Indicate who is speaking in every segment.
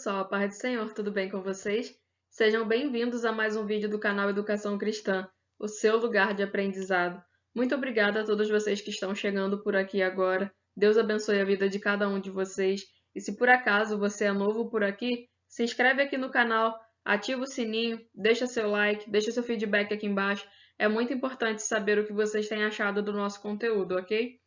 Speaker 1: pessoal, a paz do Senhor, tudo bem com vocês? Sejam bem-vindos a mais um vídeo do canal Educação Cristã, o seu lugar de aprendizado. Muito obrigada a todos vocês que estão chegando por aqui agora. Deus abençoe a vida de cada um de vocês. E se por acaso você é novo por aqui, se inscreve aqui no canal, ativa o sininho, deixa seu like, deixa seu feedback aqui embaixo. É muito importante saber o que vocês têm achado do nosso conteúdo, ok?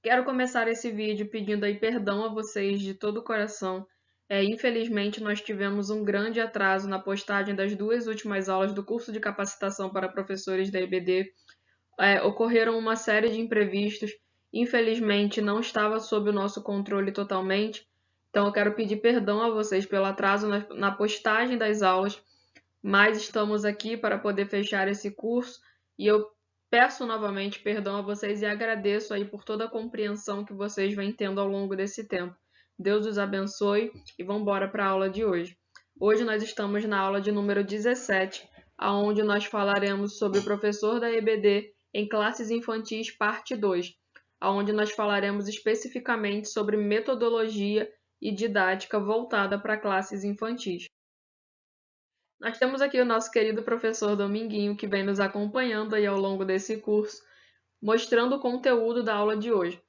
Speaker 1: Quero começar esse vídeo pedindo aí perdão a vocês de todo o coração. Infelizmente, nós tivemos um grande atraso na postagem das duas últimas aulas do curso de capacitação para professores da EBD. Ocorreram uma série de imprevistos. Infelizmente, não estava sob o nosso controle totalmente. Então, eu quero pedir perdão a vocês pelo atraso na postagem das aulas, mas estamos aqui para poder fechar esse curso e eu peço novamente perdão a vocês e agradeço aí por toda a compreensão que vocês vêm tendo ao longo desse tempo. Deus os abençoe e vamos embora para a aula de hoje. Hoje nós estamos na aula de número 17, onde nós falaremos sobre o professor da EBD em classes infantis, parte 2, onde nós falaremos especificamente sobre metodologia e didática voltada para classes infantis. Nós temos aqui o nosso querido professor Dominguinho, que vem nos acompanhando aí ao longo desse curso, mostrando o conteúdo da aula de hoje.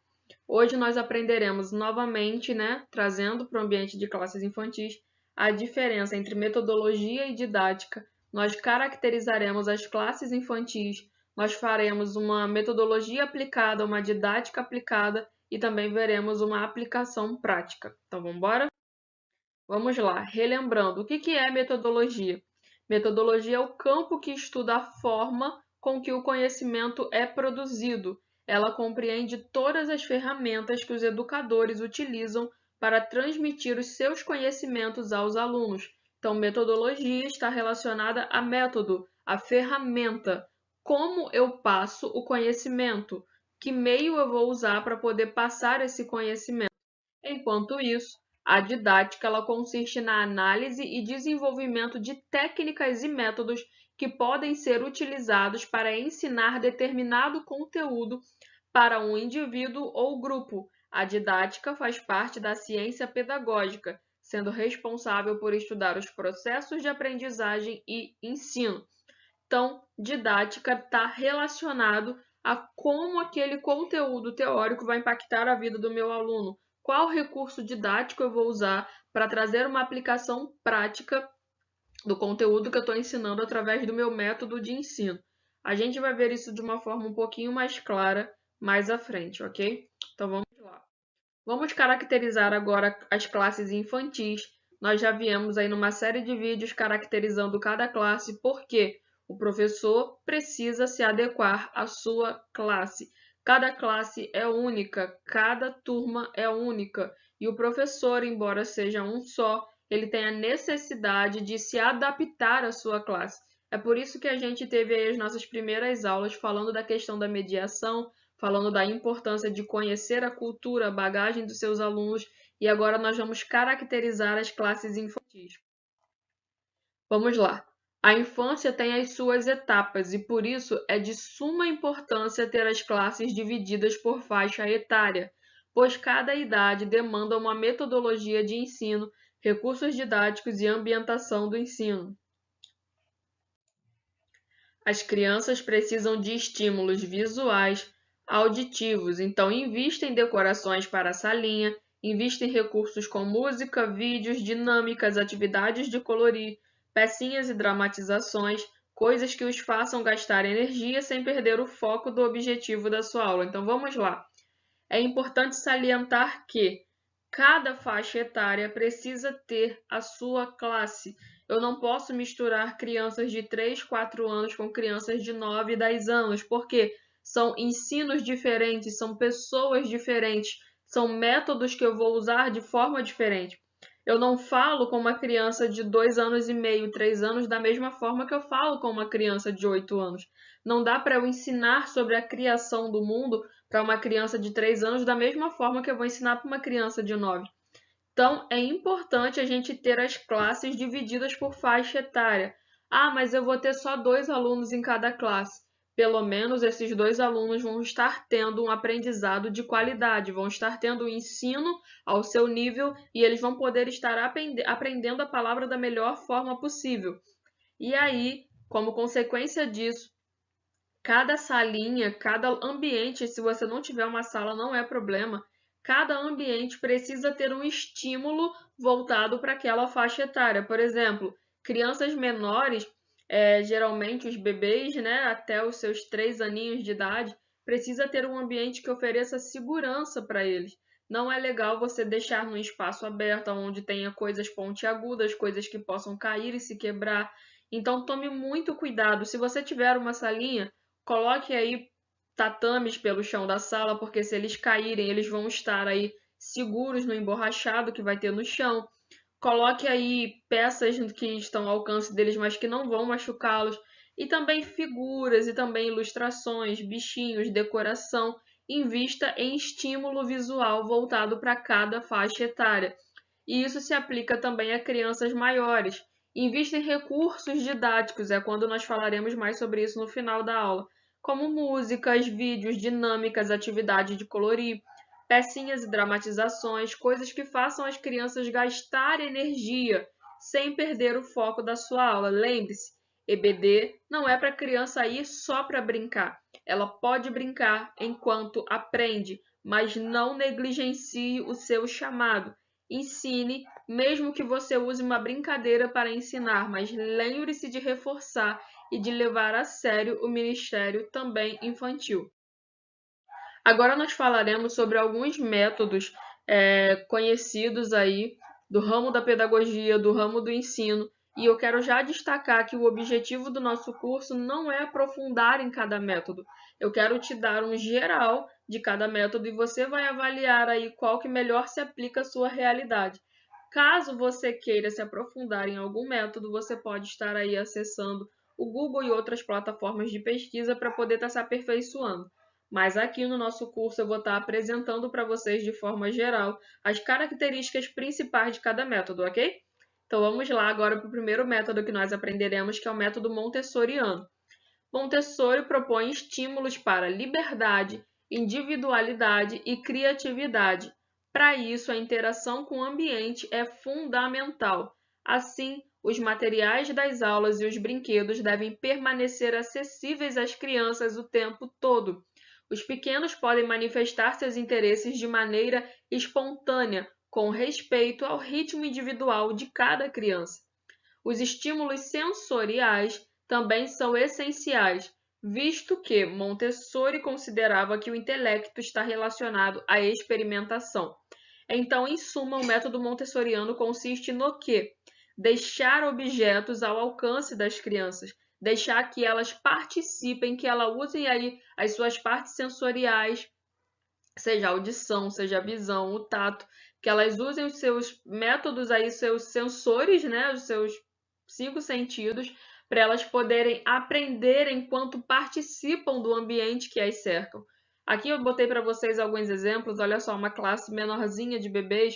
Speaker 1: Hoje nós aprenderemos novamente, trazendo para o ambiente de classes infantis, a diferença entre metodologia e didática. Nós caracterizaremos as classes infantis, nós faremos uma metodologia aplicada, uma didática aplicada e também veremos uma aplicação prática. Então, vamos embora? Vamos lá, relembrando, o que é metodologia? Metodologia é o campo que estuda a forma com que o conhecimento é produzido. Ela compreende todas as ferramentas que os educadores utilizam para transmitir os seus conhecimentos aos alunos. Então, metodologia está relacionada a método, a ferramenta. Como eu passo o conhecimento? Que meio eu vou usar para poder passar esse conhecimento? Enquanto isso, a didática ela consiste na análise e desenvolvimento de técnicas e métodos que podem ser utilizados para ensinar determinado conteúdo para um indivíduo ou grupo. A didática faz parte da ciência pedagógica, sendo responsável por estudar os processos de aprendizagem e ensino. Então, didática está relacionado a como aquele conteúdo teórico vai impactar a vida do meu aluno. Qual recurso didático eu vou usar para trazer uma aplicação prática do conteúdo que eu estou ensinando através do meu método de ensino. A gente vai ver isso de uma forma um pouquinho mais clara mais à frente, ok? Então vamos lá. Vamos caracterizar agora as classes infantis. Nós já viemos aí numa série de vídeos caracterizando cada classe, porque o professor precisa se adequar à sua classe. Cada classe é única, cada turma é única, e o professor, embora seja um só, ele tem a necessidade de se adaptar à sua classe. É por isso que a gente teve aí as nossas primeiras aulas falando da questão da mediação, falando da importância de conhecer a cultura, a bagagem dos seus alunos, e agora nós vamos caracterizar as classes infantis. Vamos lá. A infância tem as suas etapas e, por isso, é de suma importância ter as classes divididas por faixa etária, pois cada idade demanda uma metodologia de ensino, recursos didáticos e ambientação do ensino. As crianças precisam de estímulos visuais, auditivos, então invista em decorações para a salinha, invista em recursos com música, vídeos, dinâmicas, atividades de colorir, pecinhas e dramatizações, coisas que os façam gastar energia sem perder o foco do objetivo da sua aula. Então vamos lá. É importante salientar que cada faixa etária precisa ter a sua classe. Eu não posso misturar crianças de 3, 4 anos com crianças de 9 e 10 anos, porque são ensinos diferentes, são pessoas diferentes, são métodos que eu vou usar de forma diferente. Eu não falo com uma criança de 2 anos e meio, 3 anos, da mesma forma que eu falo com uma criança de 8 anos. Não dá para eu ensinar sobre a criação do mundo para uma criança de 3 anos da mesma forma que eu vou ensinar para uma criança de 9. Então, é importante a gente ter as classes divididas por faixa etária. Ah, mas eu vou ter só 2 alunos em cada classe. pelo menos esses dois alunos vão estar tendo um aprendizado de qualidade, vão estar tendo o ensino ao seu nível e eles vão poder estar aprendendo a palavra da melhor forma possível. E aí, como consequência disso, cada salinha, cada ambiente, se você não tiver uma sala, não é problema. Cada ambiente precisa ter um estímulo voltado para aquela faixa etária. Por exemplo, crianças menores, geralmente os bebês, né, até os seus 3 aninhos de idade, precisa ter um ambiente que ofereça segurança para eles. Não é legal você deixar num espaço aberto, onde tenha coisas pontiagudas, coisas que possam cair e se quebrar. Então tome muito cuidado. Se você tiver uma salinha, coloque aí tatames pelo chão da sala, porque se eles caírem, eles vão estar aí seguros no emborrachado que vai ter no chão. Coloque aí peças que estão ao alcance deles, mas que não vão machucá-los. E também figuras e também ilustrações, bichinhos, decoração. Invista em estímulo visual voltado para cada faixa etária. E isso se aplica também a crianças maiores. Invista em recursos didáticos, é quando nós falaremos mais sobre isso no final da aula, como músicas, vídeos, dinâmicas, atividade de colorir, pecinhas e dramatizações, coisas que façam as crianças gastar energia sem perder o foco da sua aula. Lembre-se, EBD não é para a criança ir só para brincar. Ela pode brincar enquanto aprende, mas não negligencie o seu chamado. Ensine, mesmo que você use uma brincadeira para ensinar, mas lembre-se de reforçar e de levar a sério o ministério também infantil. Agora nós falaremos sobre alguns métodos conhecidos aí do ramo da pedagogia, do ramo do ensino, e eu quero já destacar que o objetivo do nosso curso não é aprofundar em cada método. Eu quero te dar um geral de cada método e você vai avaliar aí qual que melhor se aplica à sua realidade. Caso você queira se aprofundar em algum método, você pode estar aí acessando o Google e outras plataformas de pesquisa para poder estar se aperfeiçoando. Mas aqui no nosso curso eu vou estar apresentando para vocês de forma geral as características principais de cada método, ok? Então vamos lá agora para o primeiro método que nós aprenderemos, que é o método montessoriano. Montessori propõe estímulos para liberdade, individualidade e criatividade. Para isso, a interação com o ambiente é fundamental. Assim, os materiais das aulas e os brinquedos devem permanecer acessíveis às crianças o tempo todo. Os pequenos podem manifestar seus interesses de maneira espontânea, com respeito ao ritmo individual de cada criança. Os estímulos sensoriais também são essenciais, visto que Montessori considerava que o intelecto está relacionado à experimentação. Então, em suma, o método montessoriano consiste no quê? Deixar objetos ao alcance das crianças, deixar que elas participem, que elas usem aí as suas partes sensoriais, seja a audição, seja a visão, o tato, que elas usem os seus métodos aí, seus sensores, né, os seus 5 sentidos, para elas poderem aprender enquanto participam do ambiente que as cercam. Aqui eu botei para vocês alguns exemplos, olha só, uma classe menorzinha de bebês,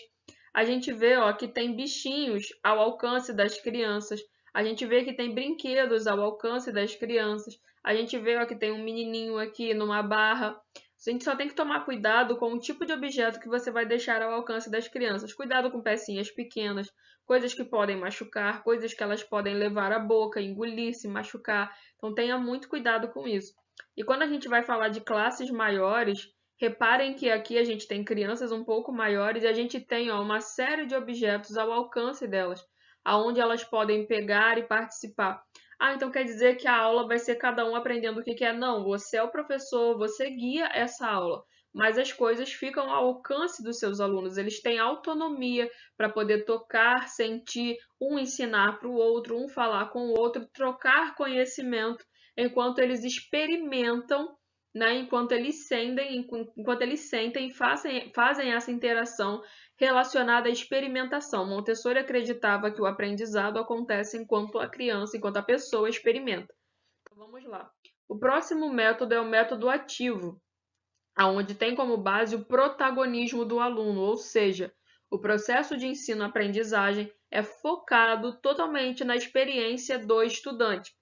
Speaker 1: a gente vê, ó, que tem bichinhos ao alcance das crianças, a gente vê que tem brinquedos ao alcance das crianças, a gente vê, ó, que tem um menininho aqui numa barra. A gente só tem que tomar cuidado com o tipo de objeto que você vai deixar ao alcance das crianças. Cuidado com pecinhas pequenas, coisas que podem machucar, coisas que elas podem levar à boca, engolir, se machucar. Então tenha muito cuidado com isso. E quando a gente vai falar de classes maiores, reparem que aqui a gente tem crianças um pouco maiores e a gente tem, ó, uma série de objetos ao alcance delas, aonde elas podem pegar e participar. Ah, então quer dizer que a aula vai ser cada um aprendendo o que quer? Não, você é o professor, você guia essa aula, mas as coisas ficam ao alcance dos seus alunos, eles têm autonomia para poder tocar, sentir, um ensinar para o outro, um falar com o outro, trocar conhecimento enquanto eles experimentam, né? Enquanto eles sentem, fazem essa interação relacionada à experimentação. Montessori acreditava que o aprendizado acontece enquanto a criança, enquanto a pessoa experimenta. Então, vamos lá. O próximo método é o método ativo, onde tem como base o protagonismo do aluno, ou seja, o processo de ensino-aprendizagem é focado totalmente na experiência do estudante.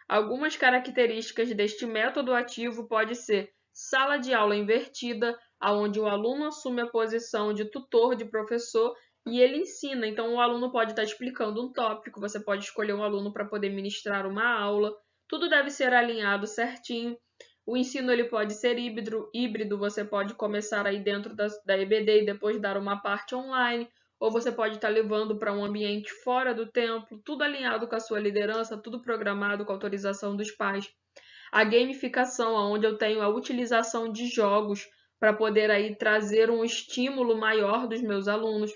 Speaker 1: Algumas características deste método ativo pode ser sala de aula invertida, onde o aluno assume a posição de tutor, de professor, e ele ensina. Então, o aluno pode estar explicando um tópico, você pode escolher um aluno para poder ministrar uma aula. Tudo deve ser alinhado certinho. O ensino ele pode ser híbrido, você pode começar aí dentro da EBD e depois dar uma parte online, ou você pode estar levando para um ambiente fora do templo, tudo alinhado com a sua liderança, tudo programado com a autorização dos pais. A gamificação, onde eu tenho a utilização de jogos para poder aí trazer um estímulo maior dos meus alunos.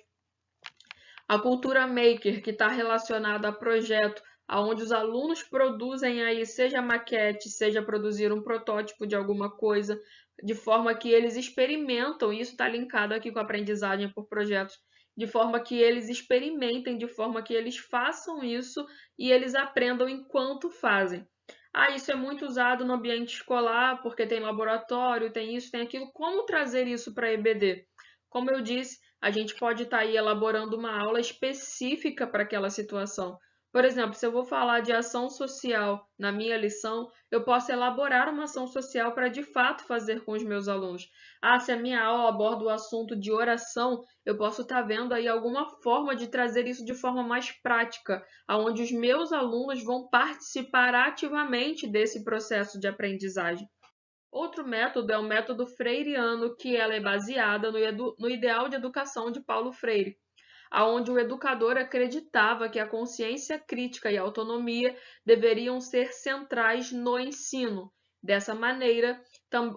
Speaker 1: A cultura maker, que está relacionada a projeto, onde os alunos produzem aí, seja maquete, seja produzir um protótipo de alguma coisa, de forma que eles experimentam, e isso está linkado aqui com a aprendizagem por projetos, de forma que eles experimentem, de forma que eles façam isso e eles aprendam enquanto fazem. Isso é muito usado no ambiente escolar, porque tem laboratório, tem isso, tem aquilo. Como trazer isso para a EBD? Como eu disse, a gente pode estar aí elaborando uma aula específica para aquela situação. Por exemplo, se eu vou falar de ação social na minha lição, eu posso elaborar uma ação social para de fato fazer com os meus alunos. Se a minha aula aborda o assunto de oração, eu posso estar vendo aí alguma forma de trazer isso de forma mais prática, onde os meus alunos vão participar ativamente desse processo de aprendizagem. Outro método é o método freiriano, que ela é baseada no ideal de educação de Paulo Freire, onde o educador acreditava que a consciência crítica e a autonomia deveriam ser centrais no ensino. Dessa maneira,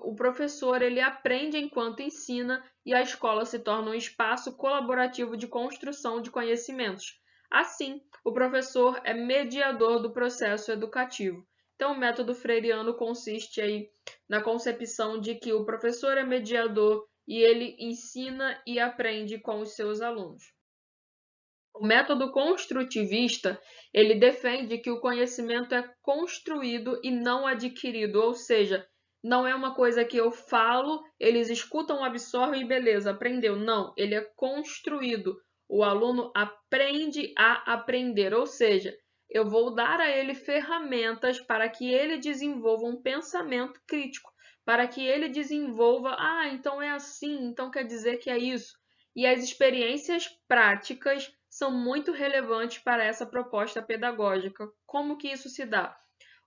Speaker 1: o professor ele aprende enquanto ensina e a escola se torna um espaço colaborativo de construção de conhecimentos. Assim, o professor é mediador do processo educativo. Então, o método freiriano consiste aí na concepção de que o professor é mediador e ele ensina e aprende com os seus alunos. O método construtivista, ele defende que o conhecimento é construído e não adquirido, ou seja, não é uma coisa que eu falo, eles escutam, absorvem e beleza, aprendeu. Não, ele é construído. O aluno aprende a aprender, ou seja, eu vou dar a ele ferramentas para que ele desenvolva um pensamento crítico, para que ele desenvolva, então é assim, então quer dizer que é isso. E as experiências práticas são muito relevantes para essa proposta pedagógica. Como que isso se dá?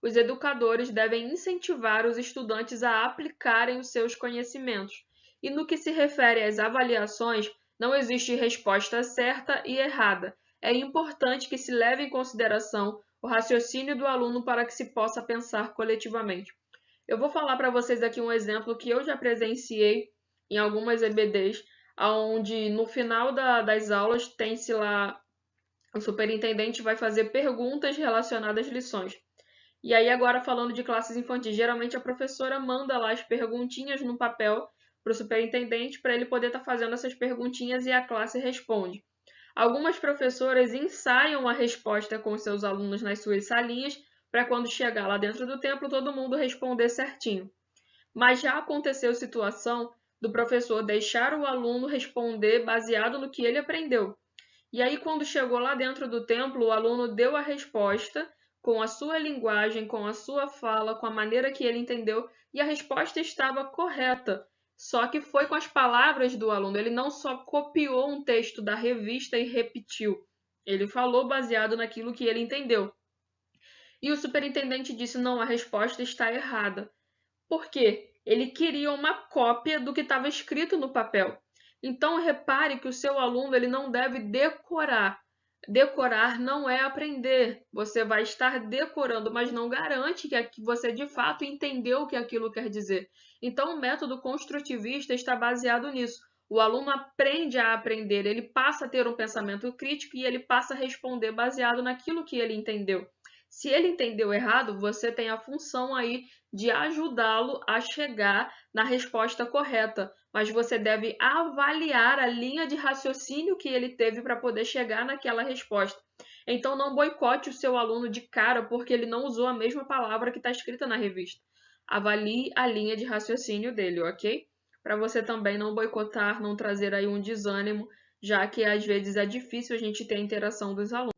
Speaker 1: Os educadores devem incentivar os estudantes a aplicarem os seus conhecimentos. E no que se refere às avaliações, não existe resposta certa e errada. É importante que se leve em consideração o raciocínio do aluno para que se possa pensar coletivamente. Eu vou falar para vocês aqui um exemplo que eu já presenciei em algumas EBDs, onde no final das aulas tem-se lá, o superintendente vai fazer perguntas relacionadas às lições. E aí agora falando de classes infantis, geralmente a professora manda lá as perguntinhas no papel para o superintendente para ele poder estar fazendo essas perguntinhas e a classe responde. Algumas professoras ensaiam a resposta com seus alunos nas suas salinhas para quando chegar lá dentro do templo todo mundo responder certinho. Mas já aconteceu situação do professor deixar o aluno responder baseado no que ele aprendeu. E aí, quando chegou lá dentro do templo, o aluno deu a resposta com a sua linguagem, com a sua fala, com a maneira que ele entendeu, e a resposta estava correta. Só que foi com as palavras do aluno. Ele não só copiou um texto da revista e repetiu. Ele falou baseado naquilo que ele entendeu. E o superintendente disse: não, a resposta está errada. Por quê? Ele queria uma cópia do que estava escrito no papel. Então, repare que o seu aluno ele não deve decorar. Decorar não é aprender. Você vai estar decorando, mas não garante que você de fato entendeu o que aquilo quer dizer. Então, o método construtivista está baseado nisso. O aluno aprende a aprender, ele passa a ter um pensamento crítico e ele passa a responder baseado naquilo que ele entendeu. Se ele entendeu errado, você tem a função aí de ajudá-lo a chegar na resposta correta, mas você deve avaliar a linha de raciocínio que ele teve para poder chegar naquela resposta. Então, não boicote o seu aluno de cara porque ele não usou a mesma palavra que está escrita na revista. Avalie a linha de raciocínio dele, ok? Para você também não boicotar, não trazer aí um desânimo, já que às vezes é difícil a gente ter a interação dos alunos.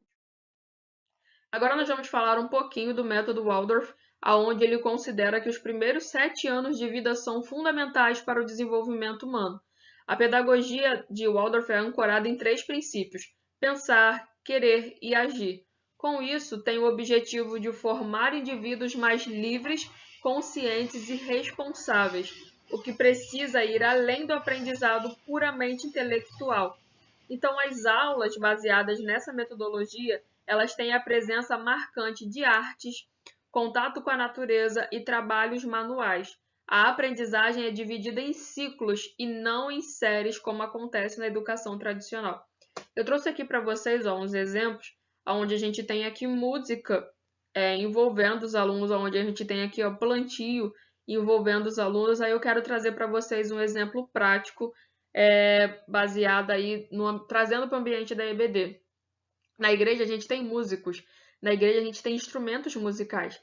Speaker 1: Agora nós vamos falar um pouquinho do método Waldorf, aonde ele considera que os primeiros 7 anos de vida são fundamentais para o desenvolvimento humano. A pedagogia de Waldorf é ancorada em 3 princípios: pensar, querer e agir. Com isso, tem o objetivo de formar indivíduos mais livres, conscientes e responsáveis, o que precisa ir além do aprendizado puramente intelectual. Então, as aulas baseadas nessa metodologia, elas têm a presença marcante de artes, contato com a natureza e trabalhos manuais. A aprendizagem é dividida em ciclos e não em séries, como acontece na educação tradicional. Eu trouxe aqui para vocês uns exemplos, onde a gente tem aqui música envolvendo os alunos, onde a gente tem aqui plantio envolvendo os alunos. Aí eu quero trazer para vocês um exemplo prático baseado aí, trazendo para o ambiente da EBD. Na igreja a gente tem músicos, na igreja a gente tem instrumentos musicais.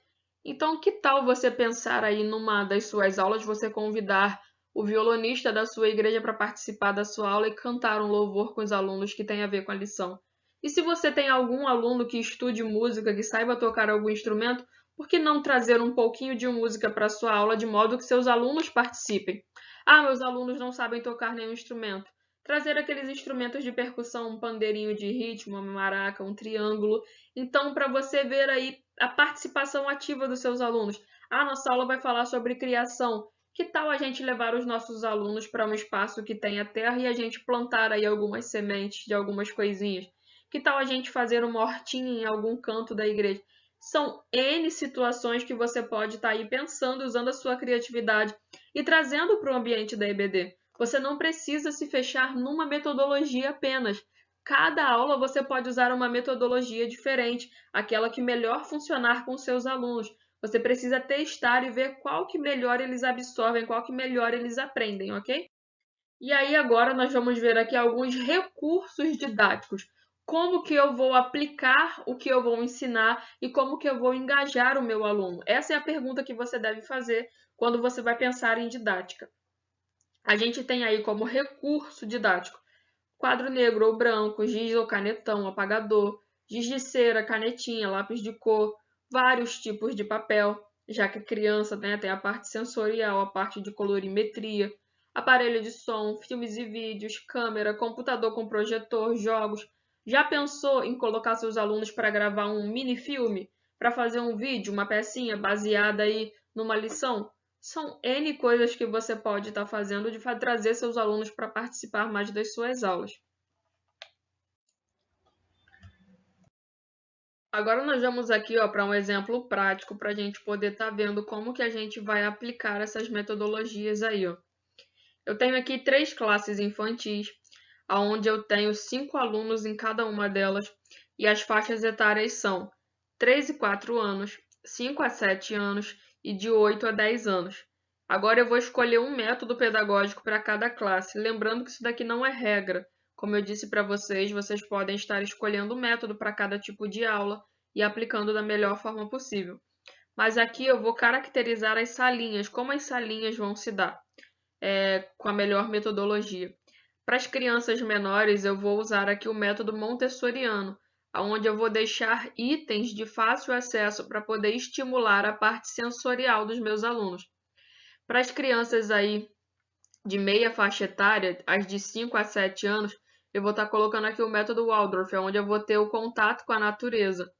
Speaker 1: Então, que tal você pensar aí numa das suas aulas, você convidar o violonista da sua igreja para participar da sua aula e cantar um louvor com os alunos que tem a ver com a lição? E se você tem algum aluno que estude música, que saiba tocar algum instrumento, por que não trazer um pouquinho de música para a sua aula de modo que seus alunos participem? Ah, meus alunos não sabem tocar nenhum instrumento. Trazer aqueles instrumentos de percussão, um pandeirinho de ritmo, uma maraca, um triângulo. Então, para você ver aí a participação ativa dos seus alunos. Ah, nossa aula vai falar sobre criação. Que tal a gente levar os nossos alunos para um espaço que tenha terra e a gente plantar aí algumas sementes de algumas coisinhas? Que tal a gente fazer uma hortinha em algum canto da igreja? São N situações que você pode estar aí pensando, usando a sua criatividade e trazendo para o ambiente da EBD. Você não precisa se fechar numa metodologia apenas. Cada aula você pode usar uma metodologia diferente, aquela que melhor funcionar com seus alunos. Você precisa testar e ver qual que melhor eles absorvem, qual que melhor eles aprendem, ok? E aí agora nós vamos ver aqui alguns recursos didáticos. Como que eu vou aplicar o que eu vou ensinar e como que eu vou engajar o meu aluno? Essa é a pergunta que você deve fazer quando você vai pensar em didática. A gente tem aí como recurso didático quadro negro ou branco, giz ou canetão, apagador, giz de cera, canetinha, lápis de cor, vários tipos de papel, já que a criança, né, tem a parte sensorial, a parte de colorimetria, aparelho de som, filmes e vídeos, câmera, computador com projetor, jogos. Já pensou em colocar seus alunos para gravar um mini filme, para fazer um vídeo, uma pecinha baseada aí numa lição? São N coisas que você pode estar fazendo de trazer seus alunos para participar mais das suas aulas. Agora nós vamos aqui para um exemplo prático para a gente poder estar vendo como que a gente vai aplicar essas metodologias aí. Eu tenho aqui 3 classes infantis, onde eu tenho 5 alunos em cada uma delas, e as faixas etárias são 3 e 4 anos, 5 a 7 anos e de 8 a 10 anos. Agora eu vou escolher um método pedagógico para cada classe, lembrando que isso daqui não é regra. Como eu disse para vocês, vocês podem estar escolhendo um método para cada tipo de aula e aplicando da melhor forma possível. Mas aqui eu vou caracterizar as salinhas, como as salinhas vão se dar com a melhor metodologia. Para as crianças menores, eu vou usar aqui o método montessoriano, onde eu vou deixar itens de fácil acesso para poder estimular a parte sensorial dos meus alunos. Para as crianças aí de meia faixa etária, as de 5 a 7 anos, eu vou estar colocando aqui o método Waldorf, onde eu vou ter o contato com a natureza.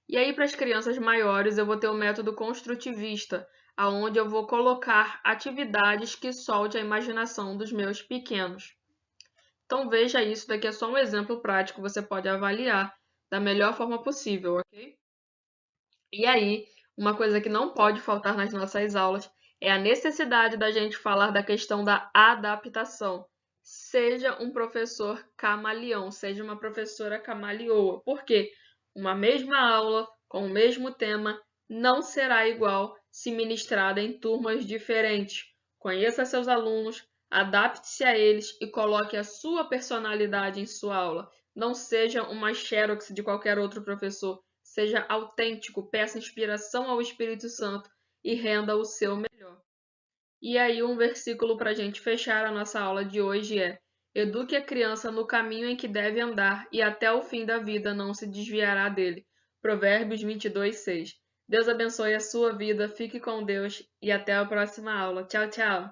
Speaker 1: E aí, para as crianças maiores, eu vou ter o método construtivista, aonde eu vou colocar atividades que solte a imaginação dos meus pequenos. Então, veja isso, daqui é só um exemplo prático, você pode avaliar da melhor forma possível, ok? E aí, uma coisa que não pode faltar nas nossas aulas é a necessidade da gente falar da questão da adaptação. Seja um professor camaleão, seja uma professora camaleoa. Por quê? Uma mesma aula, com o mesmo tema, não será igual se ministrada em turmas diferentes. Conheça seus alunos, adapte-se a eles e coloque a sua personalidade em sua aula. Não seja uma xerox de qualquer outro professor. Seja autêntico, peça inspiração ao Espírito Santo e renda o seu melhor. E aí, um versículo para a gente fechar a nossa aula de hoje é: eduque a criança no caminho em que deve andar, e até o fim da vida não se desviará dele. Provérbios 22:6. Deus abençoe a sua vida, fique com Deus e até a próxima aula. Tchau, tchau!